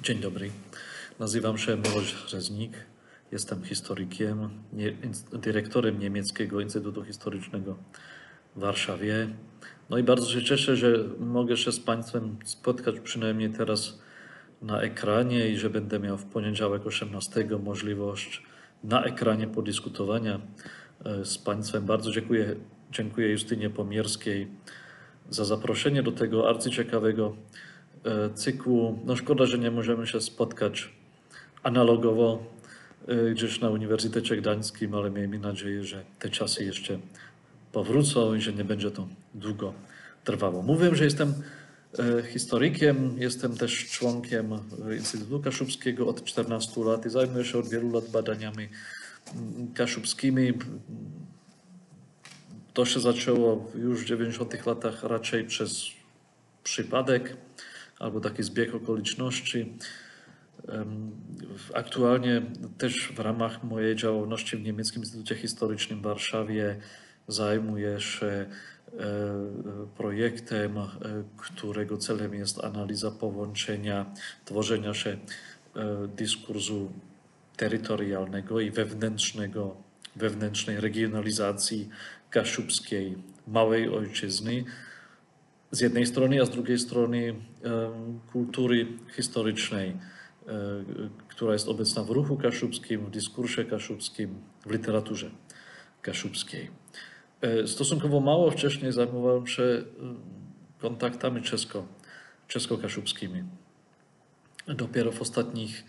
Dzień dobry, nazywam się Miłosz Rzeznik, jestem historykiem, dyrektorem Niemieckiego Instytutu Historycznego w Warszawie. No i bardzo się cieszę, że mogę się z Państwem spotkać przynajmniej teraz na ekranie i że będę miał w poniedziałek 18 możliwość na ekranie podyskutowania z Państwem. Bardzo dziękuję Justynie Pomierskiej za zaproszenie do tego arcyciekawego cyklu. No szkoda, że nie możemy się spotkać analogowo gdzieś na Uniwersytecie Gdańskim, ale miejmy nadzieję, że te czasy jeszcze powrócą i że nie będzie to długo trwało. Mówiłem, że jestem historykiem, jestem też członkiem Instytutu Kaszubskiego od 14 lat i zajmuję się od wielu lat badaniami kaszubskimi. To się zaczęło już w 90 latach raczej przez przypadek albo taki zbieg okoliczności. Aktualnie też w ramach mojej działalności w Niemieckim Instytucie Historycznym w Warszawie zajmuję się projektem, którego celem jest analiza połączenia, tworzenia się dyskursu terytorialnego i wewnętrznej regionalizacji kaszubskiej małej ojczyzny z jednej strony, a z drugiej strony kultury historycznej, która jest obecna w ruchu kaszubskim, w dyskursie kaszubskim, w literaturze kaszubskiej. Stosunkowo mało wcześniej zajmowałem się kontaktami czesko-kaszubskimi. Dopiero w ostatnich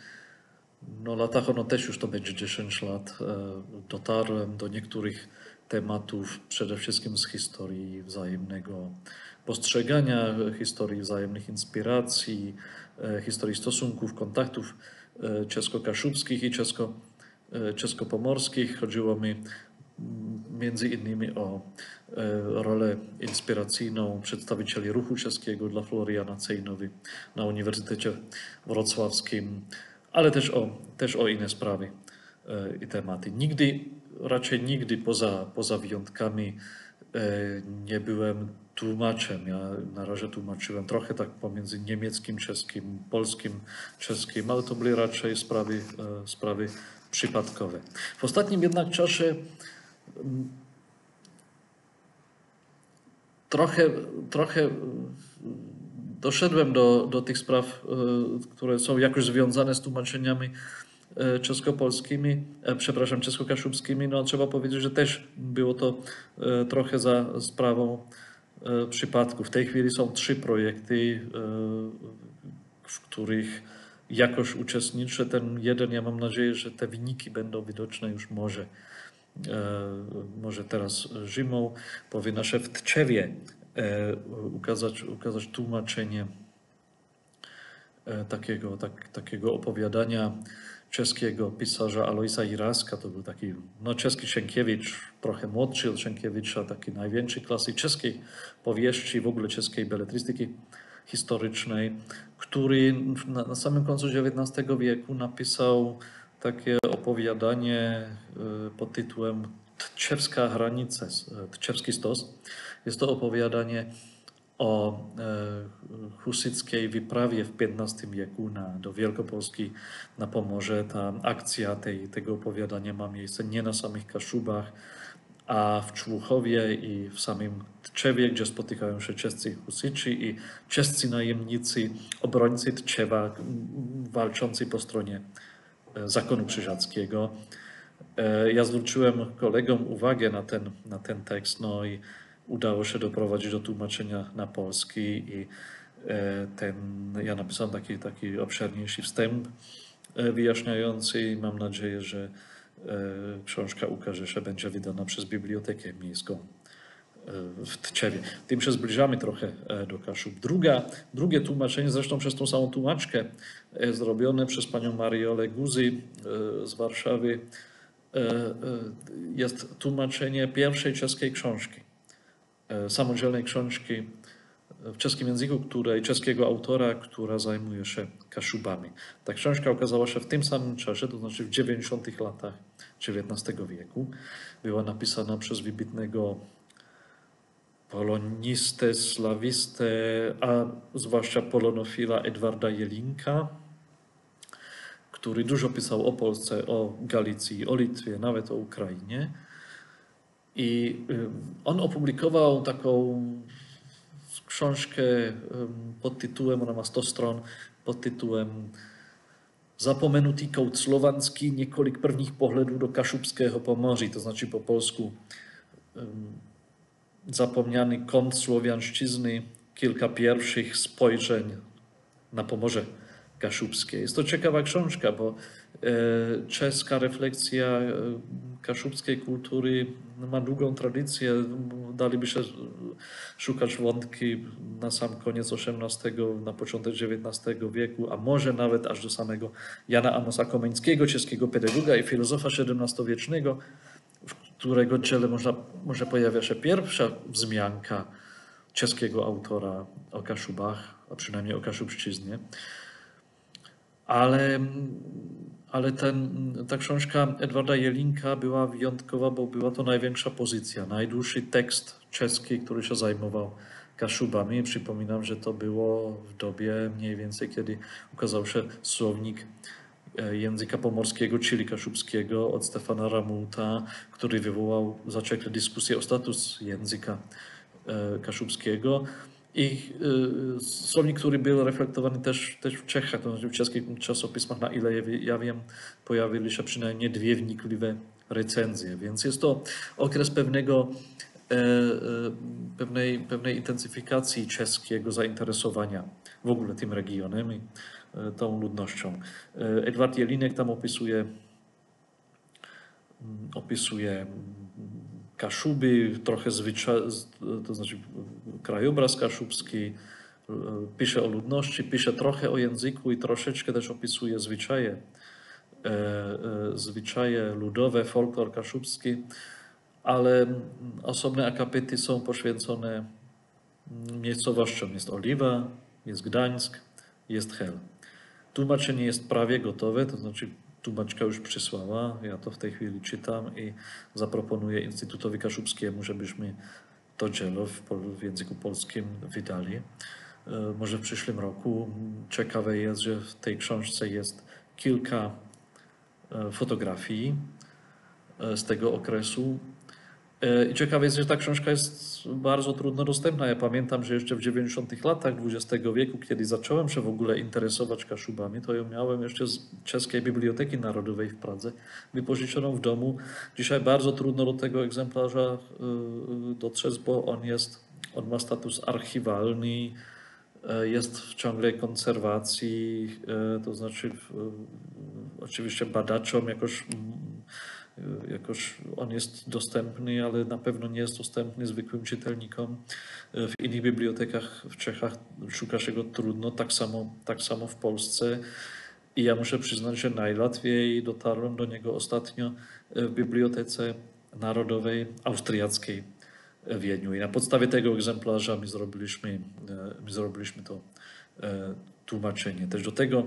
latach, też już to będzie 10 lat, dotarłem do niektórych tematów, przede wszystkim z historii wzajemnego postrzegania, historii wzajemnych inspiracji, historii stosunków, kontaktów czesko-kaszubskich i czesko-pomorskich. Chodziło mi między innymi o rolę inspiracyjną przedstawicieli ruchu czeskiego dla Floriana Cejnowy na Uniwersytecie Wrocławskim, ale też o inne sprawy i tematy. Raczej nigdy poza wyjątkami nie byłem tłumaczem. Ja na razie tłumaczyłem trochę tak pomiędzy niemieckim, czeskim, polskim, czeskim, ale to były raczej sprawy przypadkowe. W ostatnim jednak czasie trochę doszedłem do tych spraw, które są jakoś związane z tłumaczeniami czesko-kaszubskimi. No trzeba powiedzieć, że też było to trochę za sprawą przypadku. W tej chwili są 3 projekty, w których jakoś uczestniczę. Ten jeden, ja mam nadzieję, że te wyniki będą widoczne już może teraz zimą. Powinna się w Tczewie ukazać tłumaczenie takiego opowiadania czeskiego pisarza Alojsa Jiraska. To był taki czeski Sienkiewicz, trochę młodszy od Sienkiewicza, taki największy klasyk czeskiej powieści, w ogóle czeskiej beletrystyki historycznej, który na samym końcu XIX wieku napisał takie opowiadanie pod tytułem Tczewska granica, Tczewski stos. Jest to opowiadanie o husyckiej wyprawie w XV wieku do Wielkopolski na Pomorze. Ta akcja tego opowiadania ma miejsce nie na samych Kaszubach, a w Człuchowie i w samym Tczewie, gdzie spotykają się czescy husyci i czescy najemnicy, obrońcy Tczewa, walczący po stronie zakonu krzyżackiego. Ja zwróciłem kolegom uwagę na ten tekst, i udało się doprowadzić do tłumaczenia na polski i ja napisałem taki obszerniejszy wstęp wyjaśniający i mam nadzieję, że książka ukaże się, będzie wydana przez Bibliotekę Miejską w Tczewie. Tym się zbliżamy trochę do Kaszub. Drugie tłumaczenie, zresztą przez tą samą tłumaczkę, zrobione przez panią Mariolę Guzy z Warszawy, jest tłumaczenie pierwszej czeskiej książki, samodzielnej książki w czeskim języku, czeskiego autora, która zajmuje się Kaszubami. Ta książka ukazała się w tym samym czasie, to znaczy w 90 latach XIX wieku. Była napisana przez wybitnego polonistę, slawistę, a zwłaszcza polonofila Edwarda Jelinka. który dużo pisał o Polsce, o Galicji, o Litwie, nawet o Ukrainie. I on opublikował taką książkę pod tytułem, ona ma 100 stron, pod tytułem Zapomenutý kout slovanský, několik prvních pohledů do Kašubského Pomoří, to znaczy po polsku zapomniany kąt słowiańszczyzny, kilka pierwszych spojrzeń na Pomorze Kaszubskie. Jest to ciekawa książka, bo czeska refleksja kaszubskiej kultury ma długą tradycję. Daliby się szukać wątki na sam koniec XVIII, na początek XIX wieku, a może nawet aż do samego Jana Amosa Komeńskiego, czeskiego pedagoga i filozofa XVII-wiecznego, w którego dziele może pojawia się pierwsza wzmianka czeskiego autora o Kaszubach, a przynajmniej o Kaszubszczyźnie. Ale ta książka Edwarda Jelinka była wyjątkowa, bo była to największa pozycja, najdłuższy tekst czeski, który się zajmował Kaszubami. Przypominam, że to było w dobie mniej więcej, kiedy ukazał się słownik języka pomorskiego, czyli kaszubskiego od Stefana Ramulta, który wywołał zaciekle dyskusję o status języka kaszubskiego. I słownik, który był reflektowany też w Czechach, to znaczy w czeskich czasopismach, na ile ja wiem, pojawili się przynajmniej 2 wnikliwe recenzje, więc jest to okres pewnej intensyfikacji czeskiego zainteresowania w ogóle tym regionem i tą ludnością. Edward Jelinek tam opisuje Kaszuby, trochę to znaczy krajobraz kaszubski, pisze o ludności, pisze trochę o języku i troszeczkę też opisuje zwyczaje ludowe, folklor kaszubski, ale osobne akapity są poświęcone miejscowościom. Jest Oliwa, jest Gdańsk, jest Hel. Tłumaczenie jest prawie gotowe, to znaczy tłumaczka już przysłała, ja to w tej chwili czytam i zaproponuję Instytutowi Kaszubskiemu, żebyśmy to dzieło w języku polskim wydali. Może w przyszłym roku. Ciekawe jest, że w tej książce jest kilka fotografii z tego okresu. I ciekawe jest, że ta książka jest bardzo trudno dostępna. Ja pamiętam, że jeszcze w 90 latach XX wieku, kiedy zacząłem się w ogóle interesować Kaszubami, to ją miałem jeszcze z Czeskiej Biblioteki Narodowej w Pradze, wypożyczoną w domu. Dzisiaj bardzo trudno do tego egzemplarza dotrzeć, bo on ma status archiwalny, jest w ciągłej konserwacji, to znaczy oczywiście badaczom jakoś on jest dostępny, ale na pewno nie jest dostępny zwykłym czytelnikom. W innych bibliotekach w Czechach szuka się go trudno, tak samo w Polsce. I ja muszę przyznać, że najłatwiej dotarłem do niego ostatnio w Bibliotece Narodowej Austriackiej w Wiedniu. I na podstawie tego egzemplarza my zrobiliśmy to tłumaczenie. Też do tego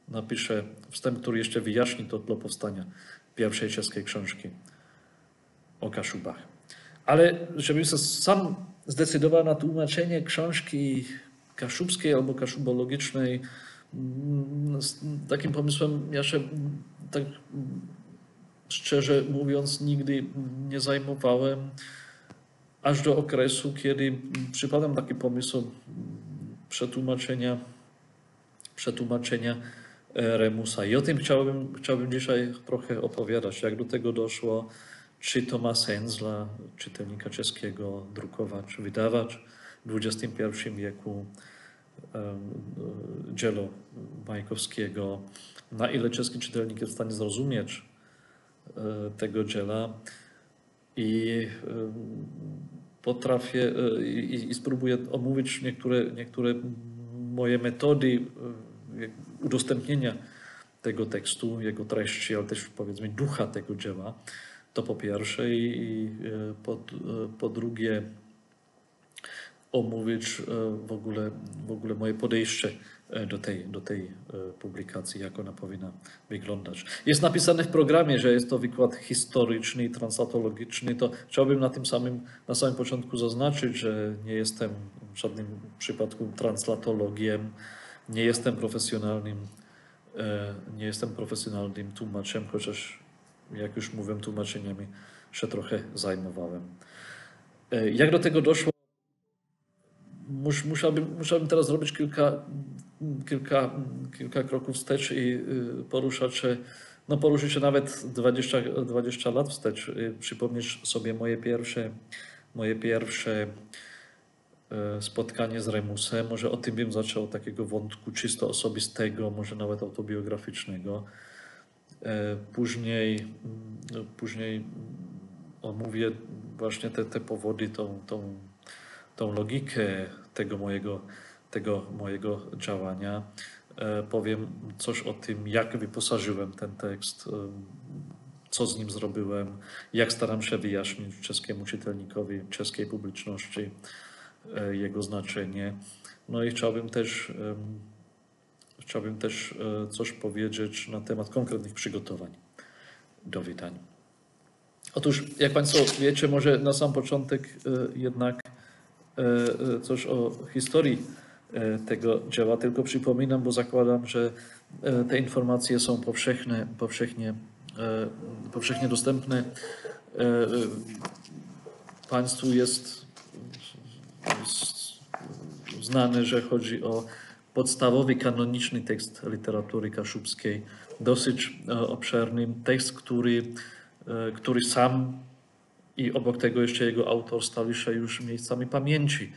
napiszę wstęp, który jeszcze wyjaśni to tło powstania pierwszej czeskiej książki o Kaszubach. Ale żebym się sam zdecydował na tłumaczenie książki kaszubskiej albo kaszubologicznej, z takim pomysłem ja się tak szczerze mówiąc nigdy nie zajmowałem, aż do okresu, kiedy przypadł taki pomysł przetłumaczenia Remusa. I o tym chciałbym dzisiaj trochę opowiadać, jak do tego doszło, czy to ma sens dla czytelnika czeskiego drukować, wydawać w XXI wieku dzieło Majkowskiego, na ile czeski czytelnik jest w stanie zrozumieć tego dzieła i potrafię i spróbuję omówić niektóre moje metody udostępnienia tego tekstu, jego treści, ale też powiedzmy ducha tego dzieła, to po pierwsze i po drugie omówić w ogóle moje podejście do tej publikacji, jak ona powinna wyglądać. Jest napisane w programie, że jest to wykład historyczny i translatologiczny, to chciałbym na samym początku zaznaczyć, że nie jestem w żadnym przypadku translatologiem, nie jestem profesjonalnym Nie jestem profesjonalnym tłumaczem, chociaż jak już mówiłem, tłumaczeniami się trochę zajmowałem. Jak do tego doszło? Musiałbym teraz zrobić kilka kroków wstecz i poruszyć się nawet 20 lat wstecz, przypomnieć sobie moje pierwsze spotkanie z Remusem. Może o tym bym zaczął, takiego wątku czysto osobistego, może nawet autobiograficznego. Później omówię właśnie te powody, tą logikę tego mojego działania. Powiem coś o tym, jak wyposażyłem ten tekst, co z nim zrobiłem, jak staram się wyjaśnić czeskiemu czytelnikowi, czeskiej publiczności jego znaczenie. No i chciałbym też coś powiedzieć na temat konkretnych przygotowań do wydań. Otóż, jak Państwo wiecie, może na sam początek jednak coś o historii tego dzieła. Tylko przypominam, bo zakładam, że te informacje są powszechnie dostępne. Państwu jest znane, że chodzi o podstawowy, kanoniczny tekst literatury kaszubskiej, dosyć obszerny tekst, który sam i obok tego jeszcze jego autor stali się już miejscami pamięci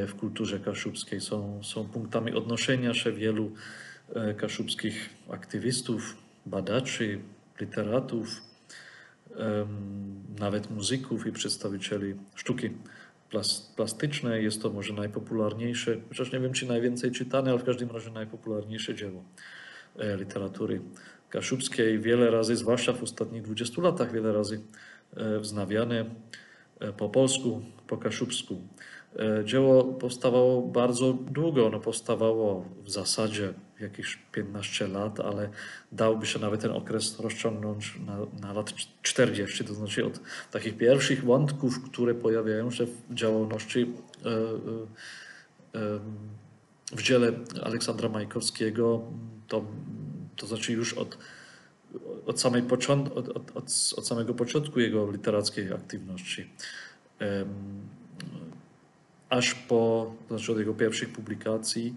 w kulturze kaszubskiej. Są punktami odnoszenia się wielu kaszubskich aktywistów, badaczy, literatów, nawet muzyków i przedstawicieli sztuki plastycznej. Jest to może najpopularniejsze, chociaż nie wiem, czy najwięcej czytane, ale w każdym razie najpopularniejsze dzieło literatury kaszubskiej. Wiele razy, zwłaszcza w ostatnich 20 latach, wiele razy wznawiane po polsku, po kaszubsku. Dzieło powstawało bardzo długo, ono powstawało w zasadzie jakieś 15 lat, ale dałoby się nawet ten okres rozciągnąć na lat 40, to znaczy od takich pierwszych wątków, które pojawiają się w działalności w dziele Aleksandra Majkowskiego, to znaczy już od samego początku jego literackiej aktywności, to znaczy od jego pierwszych publikacji,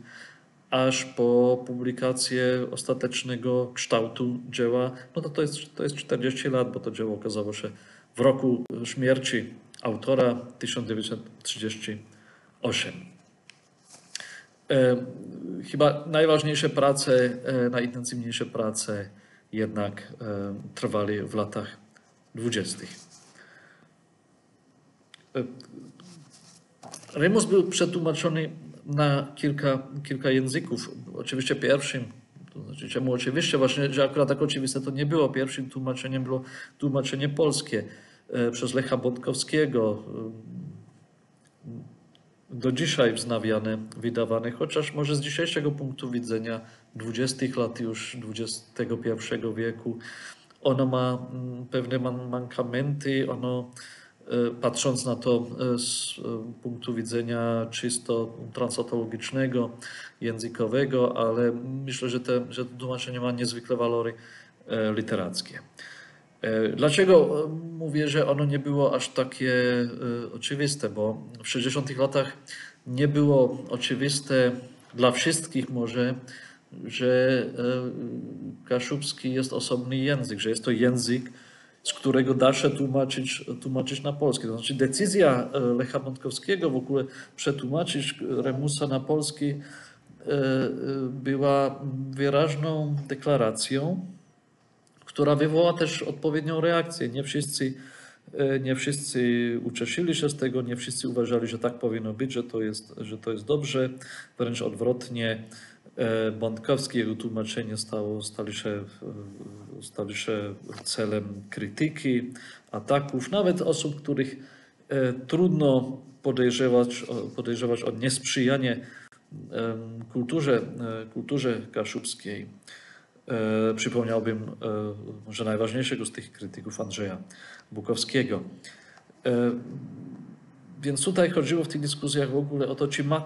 aż po publikację ostatecznego kształtu dzieła, no to jest 40 lat, bo to dzieło okazało się w roku śmierci autora 1938. Chyba najważniejsze prace, najintensywniejsze prace jednak trwali w latach 20. Remus był przetłumaczony na kilka języków. Oczywiście pierwszym, to znaczy czemu oczywiście, właśnie, że akurat tak oczywiste to nie było. Pierwszym tłumaczeniem było tłumaczenie polskie przez Lecha Bątkowskiego. Do dzisiaj wznawiane, wydawane, chociaż może z dzisiejszego punktu widzenia 20 lat już XXI wieku, ono ma pewne mankamenty, ono patrząc na to z punktu widzenia czysto transatologicznego, językowego, ale myślę, że to tłumaczenie ma niezwykle walory literackie. Dlaczego mówię, że ono nie było aż takie oczywiste? Bo w 60 latach nie było oczywiste dla wszystkich może, że kaszubski jest osobny język, że jest to język, z którego da się tłumaczyć na polski. To znaczy decyzja Lecha Bątkowskiego w ogóle przetłumaczyć Remusa na polski była wyraźną deklaracją, która wywoła też odpowiednią reakcję. Nie wszyscy ucieszyli się z tego, nie wszyscy uważali, że tak powinno być, że to jest dobrze. Wręcz odwrotnie, Bątkowski, jego tłumaczenie stały się celem krytyki, ataków, nawet osób, których trudno podejrzewać o niesprzyjanie kulturze kaszubskiej. Przypomniałbym może najważniejszego z tych krytyków, Andrzeja Bukowskiego. Więc tutaj chodziło w tych dyskusjach w ogóle o to, czy ma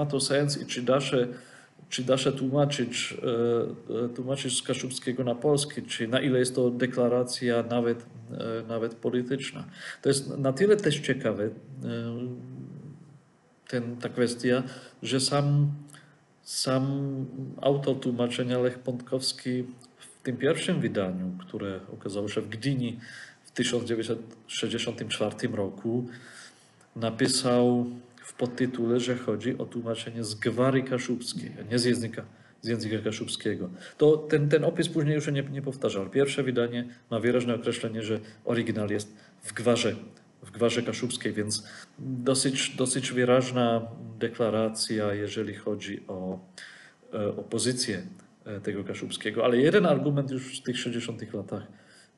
to sens i czy da się czy da się tłumaczyć z kaszubskiego na polski, czy na ile jest to deklaracja nawet polityczna. To jest na tyle też ciekawe, ta kwestia, że sam autor tłumaczenia Lech Pątkowski w tym pierwszym wydaniu, które okazało się w Gdyni w 1964 roku, napisał w podtytule, że chodzi o tłumaczenie z gwary kaszubskiej, a nie z języka kaszubskiego. To ten opis później już się nie powtarzał. Pierwsze wydanie ma wyraźne określenie, że oryginał jest w gwarze kaszubskiej, więc dosyć wyraźna deklaracja, jeżeli chodzi o pozycję tego kaszubskiego. Ale jeden argument już w tych 60 latach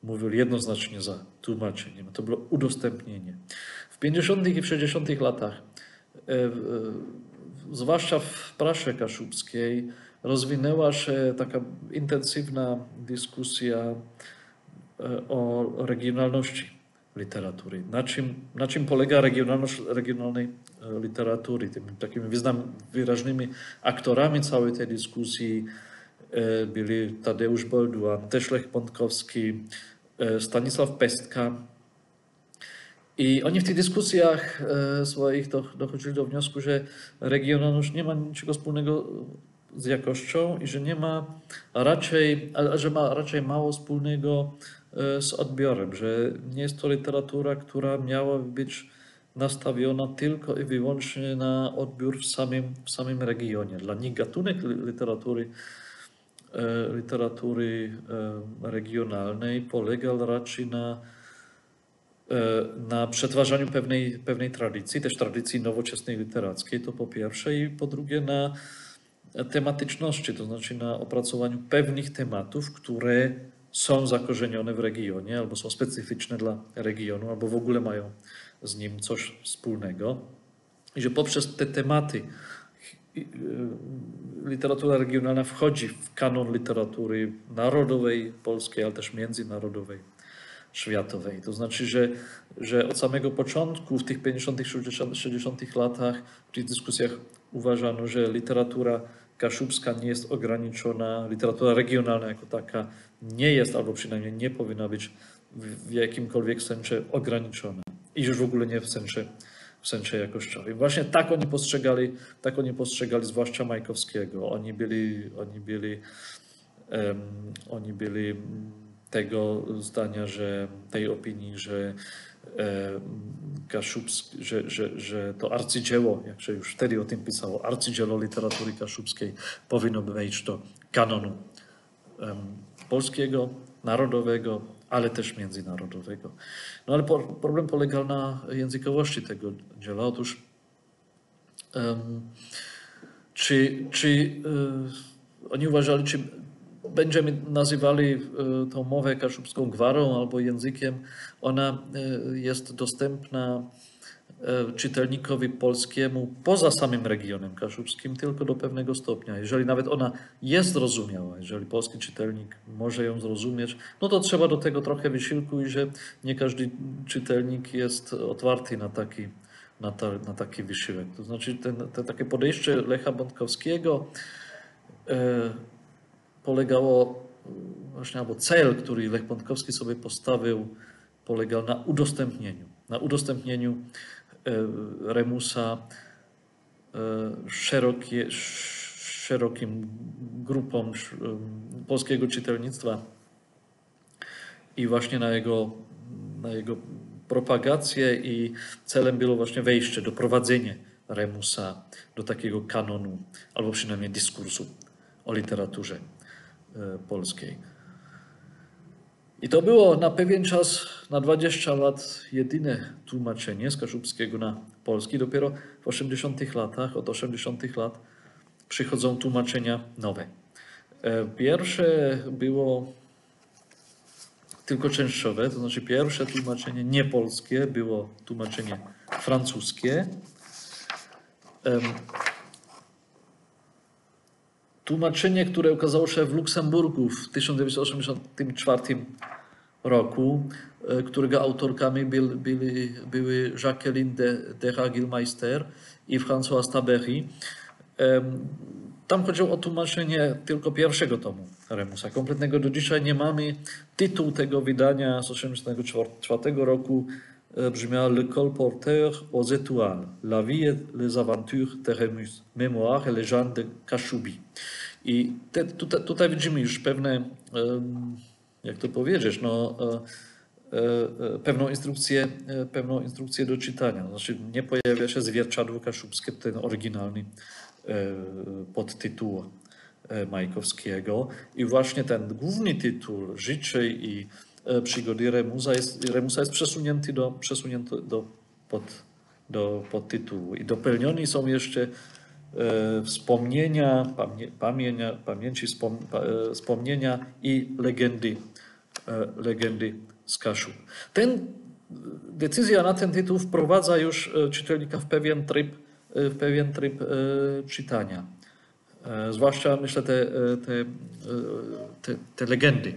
mówił jednoznacznie za tłumaczeniem. To było udostępnienie. W 50 i w 60 latach, zwłaszcza w prasie kaszubskiej, rozwinęła się taka intensywna dyskusja o regionalności literatury. Na czym polega regionalność regionalnej literatury? Takimi wyraźnymi aktorami całej tej dyskusji byli Tadeusz Bolduan, też Lech Pątkowski, Stanisław Pestka. I oni w tych dyskusjach swoich dochodzili do wniosku, że regionalność nie ma niczego wspólnego z jakością i że ma raczej mało wspólnego z odbiorem, że nie jest to literatura, która miałaby być nastawiona tylko i wyłącznie na odbiór w samym regionie. Dla nich gatunek literatury regionalnej polegał raczej na przetwarzaniu pewnej tradycji, też tradycji nowoczesnej literackiej, to po pierwsze, i po drugie na tematyczności, to znaczy na opracowaniu pewnych tematów, które są zakorzenione w regionie, albo są specyficzne dla regionu, albo w ogóle mają z nim coś wspólnego. I że poprzez te tematy literatura regionalna wchodzi w kanon literatury narodowej polskiej, ale też międzynarodowej, światowej. To znaczy, że od samego początku, w tych 50., 60. latach, w tych dyskusjach uważano, że literatura kaszubska nie jest ograniczona, literatura regionalna jako taka nie jest, albo przynajmniej nie powinna być w jakimkolwiek sensie ograniczona. I już w ogóle nie w sensie jakościowym. Właśnie tak oni postrzegali zwłaszcza Majkowskiego. Oni byli tego zdania, tej opinii, że że to arcydzieło, jak się już wtedy o tym pisało, arcydzieło literatury kaszubskiej powinno wejść do kanonu polskiego, narodowego, ale też międzynarodowego. No ale problem polegał na językowości tego dzieła. Otóż oni uważali, czy będziemy nazywali tą mowę kaszubską gwarą albo językiem, ona jest dostępna czytelnikowi polskiemu poza samym regionem kaszubskim tylko do pewnego stopnia. Jeżeli nawet ona jest zrozumiała, jeżeli polski czytelnik może ją zrozumieć, no to trzeba do tego trochę wysiłku i że nie każdy czytelnik jest otwarty na taki wysiłek. To znaczy takie podejście Lecha Pątkowskiego polegało właśnie, albo cel, który Lech Pątkowski sobie postawił, polegał na udostępnieniu Remusa szerokim grupom polskiego czytelnictwa i właśnie na jego propagację, i celem było właśnie wejście, doprowadzenie Remusa do takiego kanonu, albo przynajmniej dyskursu o literaturze polskiej. I to było na pewien czas, na 20 lat, jedyne tłumaczenie z kaszubskiego na polski. Dopiero w 80 latach, od 80 lat przychodzą tłumaczenia nowe. Pierwsze było tylko częściowe, to znaczy pierwsze tłumaczenie niepolskie było tłumaczenie francuskie. Tłumaczenie, które ukazało się w Luksemburgu w 1984 roku, którego autorkami były Jacqueline de Ragilmeister i François Taberry. tam chodziło o tłumaczenie tylko pierwszego tomu Remusa. Kompletnego do dzisiaj nie mamy. Tytuł tego wydania z 1984 roku brzmiał Le Colporteur aux étoiles, la vie et les aventures de Remus, mémoires et légendes de Kashubi. I tutaj widzimy już pewne, jak to powiedzieć, no, pewną instrukcję do czytania. Znaczy nie pojawia się zwierciadło kaszubskie, ten oryginalny podtytuł Majkowskiego. I właśnie ten główny tytuł Życie i przygody Remusa jest przesunięty do podtytułu. I dopełnione są jeszcze wspomnienia, wspomnienia i legendy z Kaszub. Decyzja na ten tytuł wprowadza już czytelnika w pewien tryb czytania. Zwłaszcza, myślę, te legendy.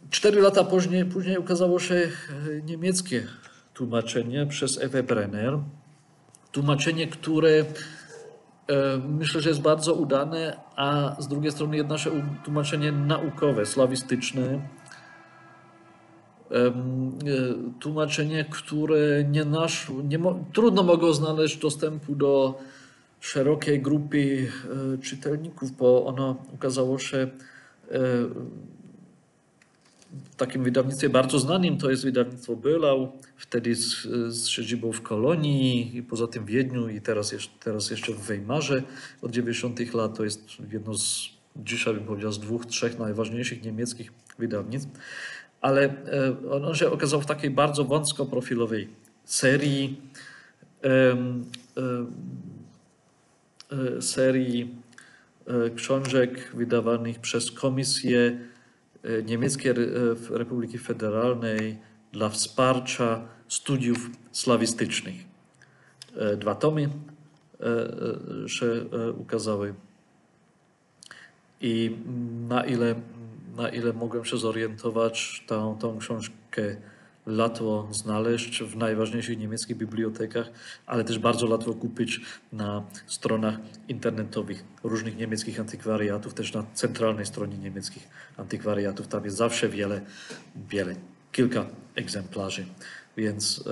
4 lata później ukazało się niemieckie tłumaczenie przez Ewę Brenner. Tłumaczenie, które myślę, że jest bardzo udane, a z drugiej strony jest nasze tłumaczenie naukowe, slawistyczne. Tłumaczenie, które trudno mogło znaleźć dostępu do szerokiej grupy czytelników, bo ono ukazało się w takim wydawnictwie bardzo znanym, to jest wydawnictwo Böhlau, wtedy z siedzibą w Kolonii i poza tym w Wiedniu i teraz jeszcze w Weimarze od 90 lat. To jest jedno z, dzisiaj bym powiedział, z 2-3 najważniejszych niemieckich wydawnictw. Ale on się okazał w takiej bardzo wąskoprofilowej serii książek wydawanych przez Komisję Niemieckiej Republiki Federalnej dla wsparcia studiów slawistycznych. 2 tomy się ukazały. I na ile mogłem się zorientować, tą książkę łatwo znaleźć w najważniejszych niemieckich bibliotekach, ale też bardzo łatwo kupić na stronach internetowych różnych niemieckich antykwariatów, też na centralnej stronie niemieckich antykwariatów. Tam jest zawsze kilka egzemplarzy, więc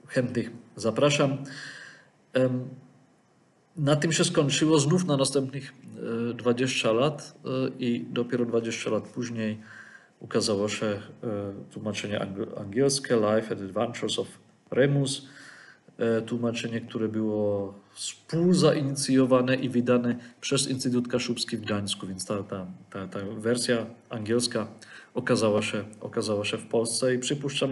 chętnych zapraszam. Na tym się skończyło znów na następnych 20 lat i dopiero 20 lat później ukazało się tłumaczenie angielskie Life and Adventures of Remus, tłumaczenie, które było współzainicjowane i wydane przez Instytut Kaszubski w Gdańsku, więc ta wersja angielska okazała się w Polsce i przypuszczam,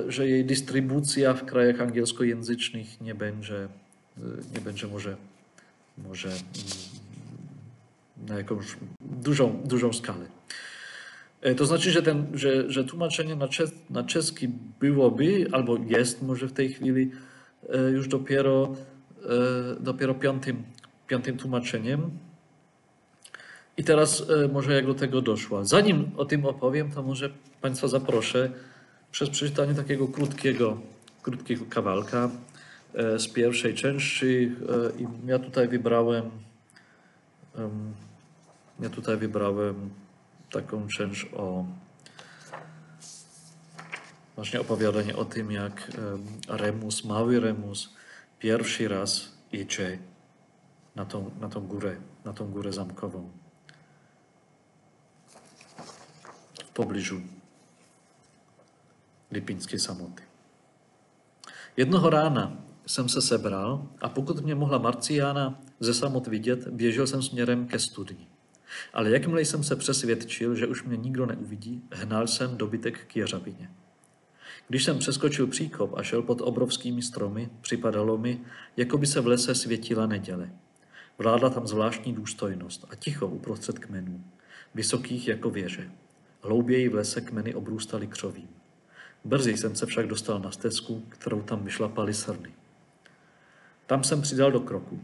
że jej dystrybucja w krajach angielskojęzycznych nie będzie może na jakąś dużą skalę. To znaczy, że tłumaczenie na czeski byłoby, albo jest może w tej chwili już dopiero piątym tłumaczeniem. I teraz może jak do tego doszło. Zanim o tym opowiem, to może Państwa zaproszę przez przeczytanie takiego krótkiego kawałka z pierwszej części. I ja tutaj wybrałem taką część właśnie opowiadanie o tym, jak mały Remus pierwszy raz idzie na tą górę zamkową w pobliżu Lipińskiej Samoty. Jednoho rána jsem se sebral a pokud mě mohla Marciána ze samot vidět, běžel jsem směrem ke studni. Ale jakmile jsem se přesvědčil, že už mě nikdo neuvidí, hnal jsem dobytek k jeřabině. Když jsem přeskočil příkop a šel pod obrovskými stromy, připadalo mi, jako by se v lese světila neděle. Vládla tam zvláštní důstojnost a ticho uprostřed kmenů, vysokých jako věže. Hlouběji v lese kmeny obrůstaly křovím. Brzy jsem se však dostal na stezku, kterou tam vyšlapaly srny. Tam jsem přidal do kroku.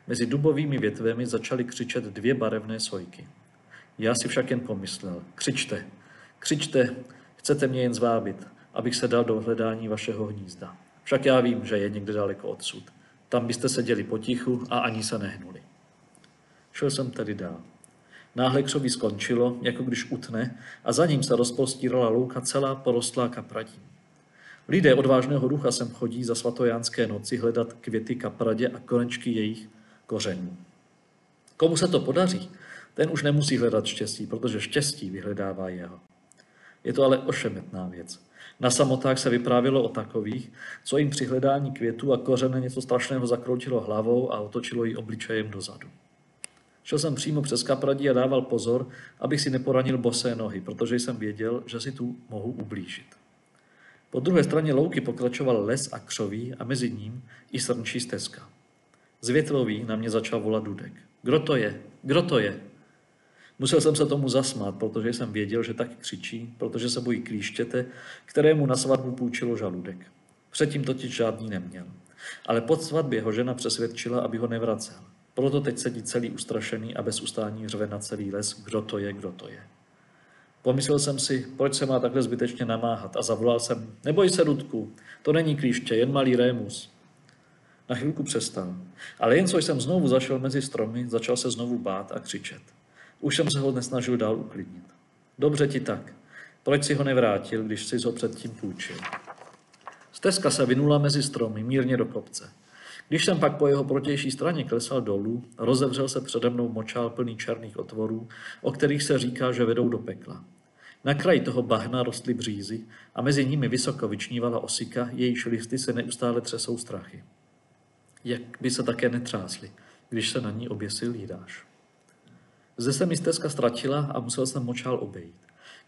Mezi dubovými větvemi začaly křičet 2 barevné sojky. Já si však jen pomyslel, křičte, chcete mě jen zvábit, abych se dal do hledání vašeho hnízda. Však já vím, že je někde daleko odsud. Tam byste seděli potichu a ani se nehnuli. Šel jsem tedy dál. Náhle křoví skončilo, jako když utne, a za ním se rozprostírala louka celá porostlá kapradím. Lidé odvážného ducha sem chodí za svatojánské noci hledat květy kapradě a konečky jejich kořenů. Komu se to podaří, ten už nemusí hledat štěstí, protože štěstí vyhledává jeho. Je to ale ošemetná věc. Na samotách se vyprávělo o takových, co jim při hledání květů a kořene něco strašného zakroutilo hlavou a otočilo jí obličejem dozadu. Šel jsem přímo přes kapradí a dával pozor, abych si neporanil bosé nohy, protože jsem věděl, že si tu mohu ublížit. Po druhé straně louky pokračoval les a křoví a mezi ním i srnčí stezka. Z větvoví na mě začal volat Dudek. Kdo to je? Kdo to je? Musel jsem se tomu zasmát, protože jsem věděl, že taky křičí, protože se bojí klíštěte, kterému na svatbu půjčilo žaludek. Předtím totiž žádný neměl. Ale po svatbě ho žena přesvědčila, aby ho nevracel. Proto teď sedí celý ustrašený a bez ustání řve na celý les, kdo to je, kdo to je. Pomyslel jsem si, proč se má takhle zbytečně namáhat a zavolal jsem, neboj se, Dudku, to není klíště, jen malý rémus. Na chvilku přestal, ale jen co jsem znovu zašel mezi stromy, začal se znovu bát a křičet. Už jsem se ho nesnažil dál uklidnit. Dobře ti tak, proč si ho nevrátil, když jsi ho předtím půjčil? Stezka se vynula mezi stromy, mírně do kopce. Když jsem pak po jeho protější straně klesal dolů, rozevřel se přede mnou močál plný černých otvorů, o kterých se říká, že vedou do pekla. Na kraji toho bahna rostly břízy a mezi nimi vysoko vyčnívala osika, jejíž listy se neustále třesou strachy. Jak by se také netřásly, když se na ní oběsil Jidáš. Zde se mi stezka ztratila a musel jsem močál obejít,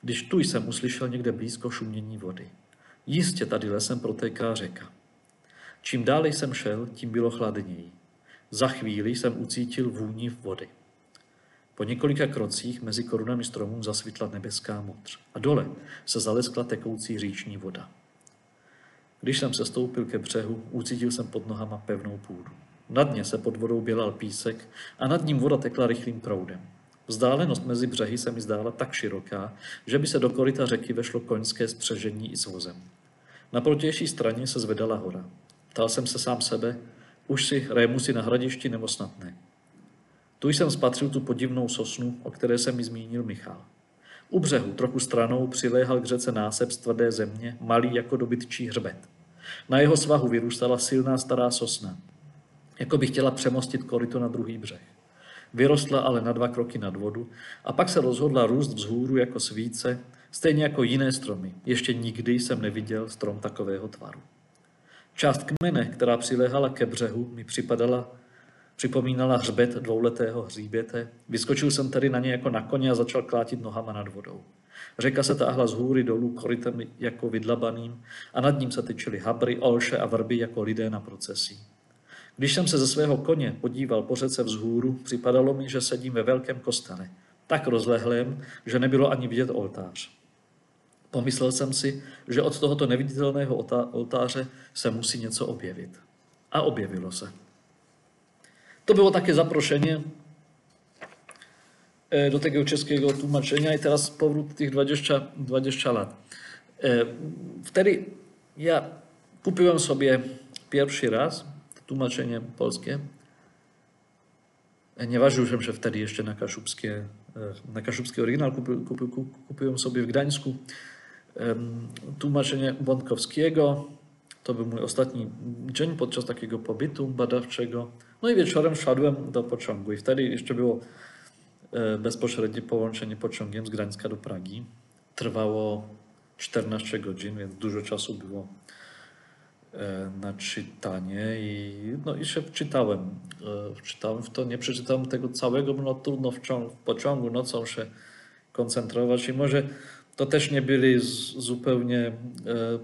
když tu jsem uslyšel někde blízko šumění vody. Jistě tady lesem protéká řeka. Čím dále jsem šel, tím bylo chladněji. Za chvíli jsem ucítil vůni vody. Po několika krocích mezi korunami stromů zasvitla nebeská modř a dole se zaleskla tekoucí říční voda. Když jsem sestoupil ke břehu, ucítil jsem pod nohama pevnou půdu. Na dně se pod vodou bělal písek a nad ním voda tekla rychlým proudem. Vzdálenost mezi břehy se mi zdála tak široká, že by se do koryta řeky vešlo koňské spřežení i s vozem. Na protější straně se zvedala hora. Ptal jsem se sám sebe, už si rémusy na hradišti nebo snad ne. Tu jsem spatřil tu podivnou sosnu, o které se mi zmínil Michal. U břehu, trochu stranou, přiléhal k řece násep z tvrdé země, malý jako dobytčí hřbet. Na jeho svahu vyrůstala silná stará sosna, jako by chtěla přemostit koryto na druhý břeh. Vyrostla ale na 2 kroky nad vodu a pak se rozhodla růst vzhůru jako svíce, stejně jako jiné stromy. Ještě nikdy jsem neviděl strom takového tvaru. Část kmene, která přiléhala ke břehu, mi připomínala hřbet dvouletého hříběte. Vyskočil jsem tedy na ně jako na koně a začal klátit nohama nad vodou. Řeka se táhla z hůry dolů korytem jako vydlabaným a nad ním se tyčily habry, olše a vrby jako lidé na procesí. Když jsem se ze svého koně podíval po řece vzhůru, připadalo mi, že sedím ve velkém kostele, tak rozlehlém, že nebylo ani vidět oltář. Pomyslel jsem si, že od tohoto neviditelného oltáře se musí něco objevit. A objevilo se. To bylo také zaprošenie do tego českého tłumaczenia i teraz powrót tych 20 lat. Wtedy ja kupiłem sobie pierwszy raz tłumaczenie polskie. Nie ważyłem się wtedy jeszcze na kaszubski oryginał. Kupiłem sobie w Gdańsku tłumaczenie Bątkowskiego. To był mój ostatni dzień podczas takiego pobytu badawczego. No i wieczorem wsiadłem do pociągu i wtedy jeszcze było bezpośrednie połączenie pociągiem z Gdańska do Pragi. Trwało 14 godzin, więc dużo czasu było na czytanie i się wczytałem. Wczytałem w to, nie przeczytałem tego całego, bo no trudno w pociągu nocą się koncentrować i może to też nie byli zupełnie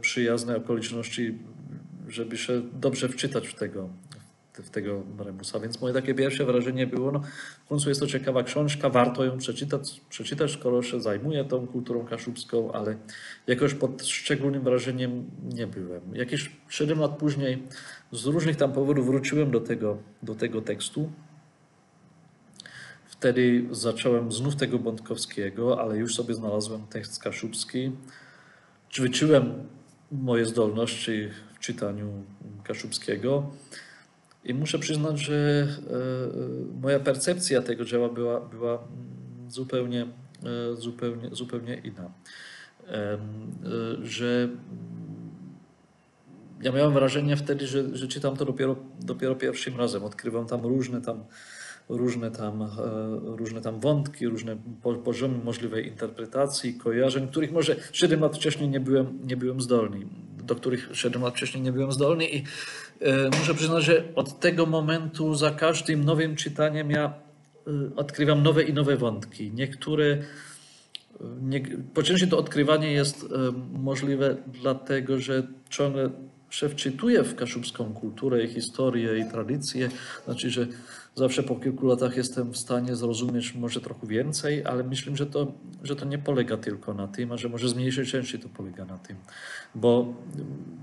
przyjazne okoliczności, żeby się dobrze wczytać w tego Remusa. Więc moje takie pierwsze wrażenie było, no w końcu jest to ciekawa książka, warto ją przeczytać, skoro się zajmuję tą kulturą kaszubską, ale jakoś pod szczególnym wrażeniem nie byłem. Jakieś 7 lat później z różnych tam powodów wróciłem do tego tekstu. Wtedy zacząłem znów tego Bątkowskiego, ale już sobie znalazłem tekst kaszubski. Ćwiczyłem moje zdolności w czytaniu kaszubskiego. I muszę przyznać, że moja percepcja tego dzieła była zupełnie inna. Że ja miałem wrażenie wtedy, że czytam to dopiero pierwszym razem. Odkrywam tam różne tam wątki, różne poziomy możliwej interpretacji, kojarzeń, których może 7 lat wcześniej nie byłem zdolny, do których 7 lat wcześniej nie byłem zdolny i muszę przyznać, że od tego momentu za każdym nowym czytaniem ja odkrywam nowe i nowe wątki. Po części to odkrywanie jest możliwe dlatego, że ciągle się wczytuję w kaszubską kulturę, historię i tradycję. Znaczy, że zawsze po kilku latach jestem w stanie zrozumieć może trochę więcej, ale myślę, że to nie polega tylko na tym, a że może z mniejszej części to polega na tym. Bo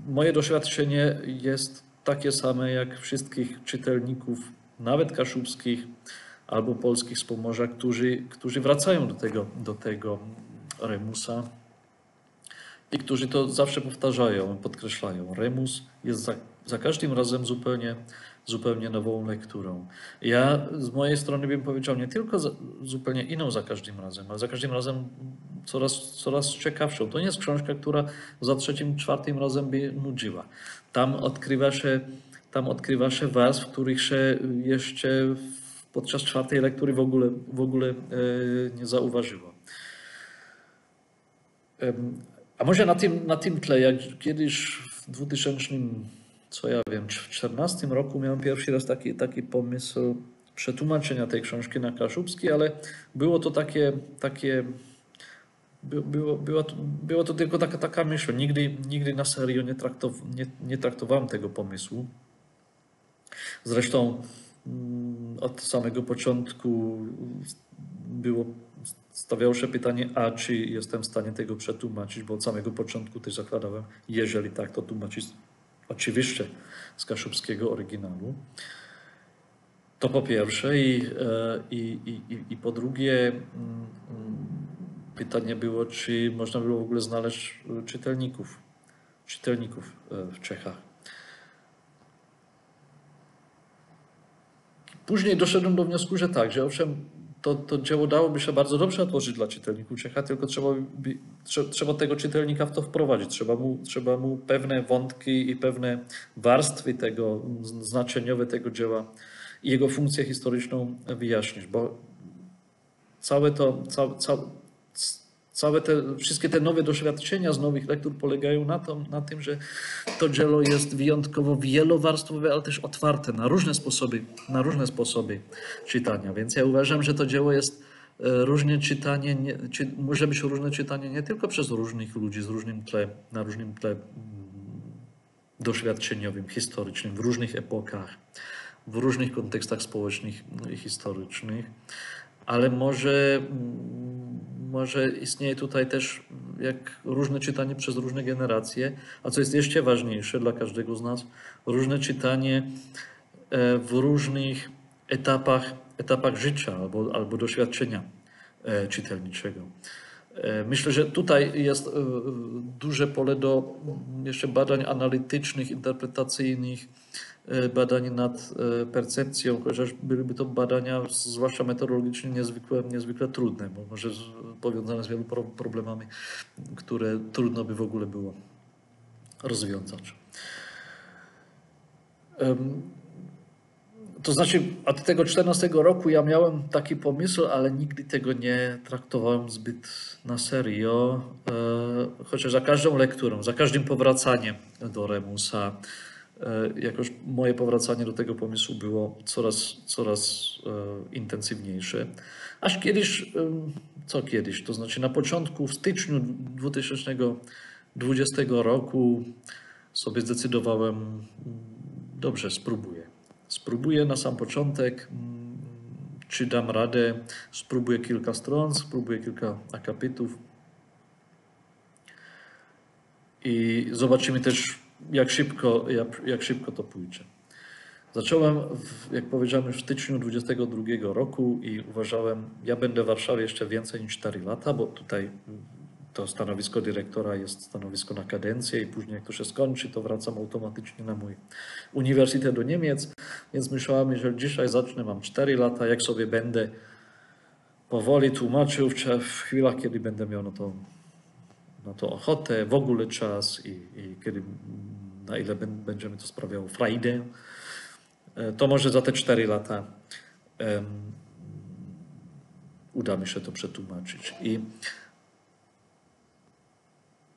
moje doświadczenie jest takie same jak wszystkich czytelników, nawet kaszubskich, albo polskich z Pomorza, którzy wracają do tego Remusa i którzy to zawsze powtarzają, podkreślają. Remus jest za każdym razem zupełnie nową lekturą. Ja z mojej strony bym powiedział nie tylko zupełnie inną za każdym razem, ale za każdym razem coraz ciekawszą. To nie jest książka, która za trzecim, czwartym razem by nudziła. Tam odkrywa się warstw, których się jeszcze podczas czwartej lektury w ogóle nie zauważyło. A może na tym tle, jak kiedyś w 2014 roku miałem pierwszy raz taki pomysł przetłumaczenia tej książki na kaszubski, ale było to była to tylko taka myśl. Nigdy na serio nie traktowałem tego pomysłu. Zresztą od samego początku stawiało się pytanie, a czy jestem w stanie tego przetłumaczyć, bo od samego początku też zakładałem, jeżeli tak, to tłumaczyć oczywiście z kaszubskiego oryginału. To po pierwsze i po drugie pytanie było, czy można było w ogóle znaleźć czytelników w Czechach. Później doszedłem do wniosku, że tak, że owszem, to dzieło dałoby się bardzo dobrze otworzyć dla czytelników Czecha, tylko trzeba tego czytelnika w to wprowadzić. Trzeba mu pewne wątki i pewne warstwy tego znaczeniowe tego dzieła i jego funkcję historyczną wyjaśnić, bo wszystkie te nowe doświadczenia z nowych lektur polegają na tym, że to dzieło jest wyjątkowo wielowarstwowe, ale też otwarte na różne sposoby czytania. Więc ja uważam, że to dzieło jest różne czytanie, może być różne czytanie nie tylko przez różnych ludzi na różnym tle doświadczeniowym, historycznym, w różnych epokach, w różnych kontekstach społecznych i historycznych, ale może istnieje tutaj też jak różne czytanie przez różne generacje, a co jest jeszcze ważniejsze dla każdego z nas, różne czytanie w różnych etapach życia albo doświadczenia czytelniczego. Myślę, że tutaj jest duże pole do jeszcze badań analitycznych, interpretacyjnych, badań nad percepcją, chociaż byłyby to badania, zwłaszcza metodologicznie, niezwykle trudne, bo może powiązane z wieloma problemami, które trudno by w ogóle było rozwiązać. To znaczy, od tego 14 roku ja miałem taki pomysł, ale nigdy tego nie traktowałem zbyt na serio, chociaż za każdą lekturą, za każdym powracaniem do Remusa, jakoś moje powracanie do tego pomysłu było coraz intensywniejsze. Aż kiedyś, to znaczy na początku, w styczniu 2020 roku sobie zdecydowałem, dobrze, spróbuję na sam początek, czy dam radę, spróbuję kilka stron, spróbuję kilka akapitów i zobaczymy też, jak szybko to pójdzie. Zacząłem, jak powiedziałem, w styczniu 2022 roku i uważałem, ja będę w Warszawie jeszcze więcej niż 4 lata, bo tutaj to stanowisko dyrektora jest stanowisko na kadencję i później jak to się skończy, to wracam automatycznie na mój uniwersytet do Niemiec. Więc myślałem, że dzisiaj zacznę, mam 4 lata, jak sobie będę powoli tłumaczył w chwilach, kiedy będę miał na to ochotę, w ogóle czas i kiedy, na ile będzie mi to sprawiało frajdę, to może za te 4 lata uda mi się to przetłumaczyć. I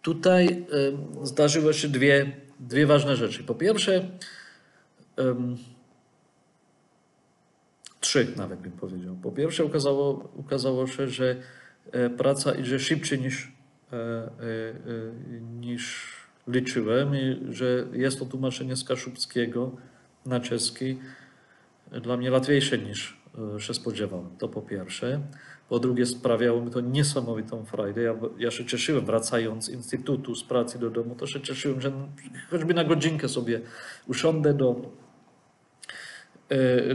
tutaj zdarzyły się dwie ważne rzeczy. Po pierwsze, 3 nawet bym powiedział. Po pierwsze okazało się, że praca idzie szybciej niż liczyłem i że jest to tłumaczenie z kaszubskiego na czeski dla mnie łatwiejsze niż się spodziewałem. To po pierwsze. Po drugie sprawiało mi to niesamowitą frajdę. Ja się cieszyłem, wracając z instytutu, z pracy do domu, to się cieszyłem, że choćby na godzinkę sobie usiądę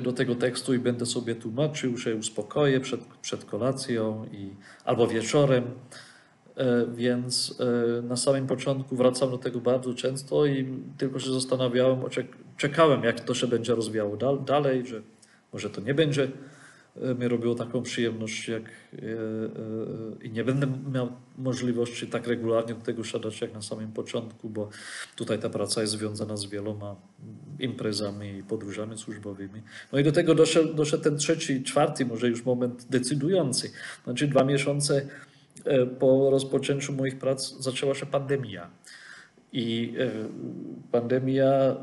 do tego tekstu i będę sobie tłumaczył, że uspokoję przed kolacją albo wieczorem. Więc na samym początku wracam do tego bardzo często i tylko się zastanawiałem, czekałem, jak to się będzie rozwijało dalej, że może to nie będzie mi robiło taką przyjemność i nie będę miał możliwości tak regularnie do tego siadać jak na samym początku, bo tutaj ta praca jest związana z wieloma imprezami i podróżami służbowymi. No i do tego doszedł ten 3., 4., może już moment decydujący. Znaczy 2 miesiące po rozpoczęciu moich prac zaczęła się pandemia. I pandemia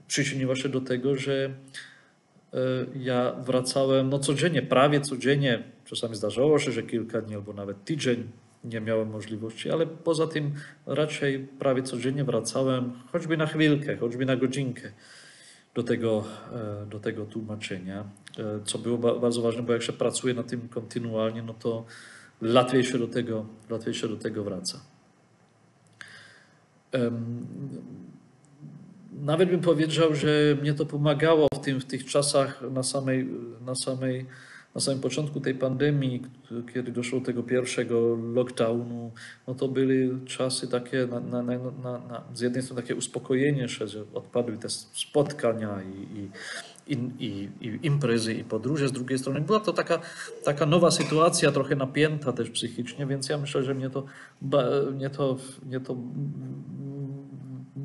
przyczyniła się do tego, że ja wracałem codziennie, prawie codziennie. Czasami zdarzało się, że kilka dni albo nawet tydzień nie miałem możliwości, ale poza tym raczej prawie codziennie wracałem, choćby na chwilkę, choćby na godzinkę do tego tłumaczenia, co było bardzo ważne, bo jak się pracuje nad tym kontynualnie, no to łatwiej się do tego wraca. Nawet bym powiedział, że mnie to pomagało w tych czasach na samym początku tej pandemii, kiedy doszło do tego pierwszego lockdownu, no to były czasy takie z jednej strony takie uspokojenie się, że odpadły te spotkania i imprezy i podróże, z drugiej strony była to taka nowa sytuacja, trochę napięta też psychicznie, więc ja myślę, że mnie to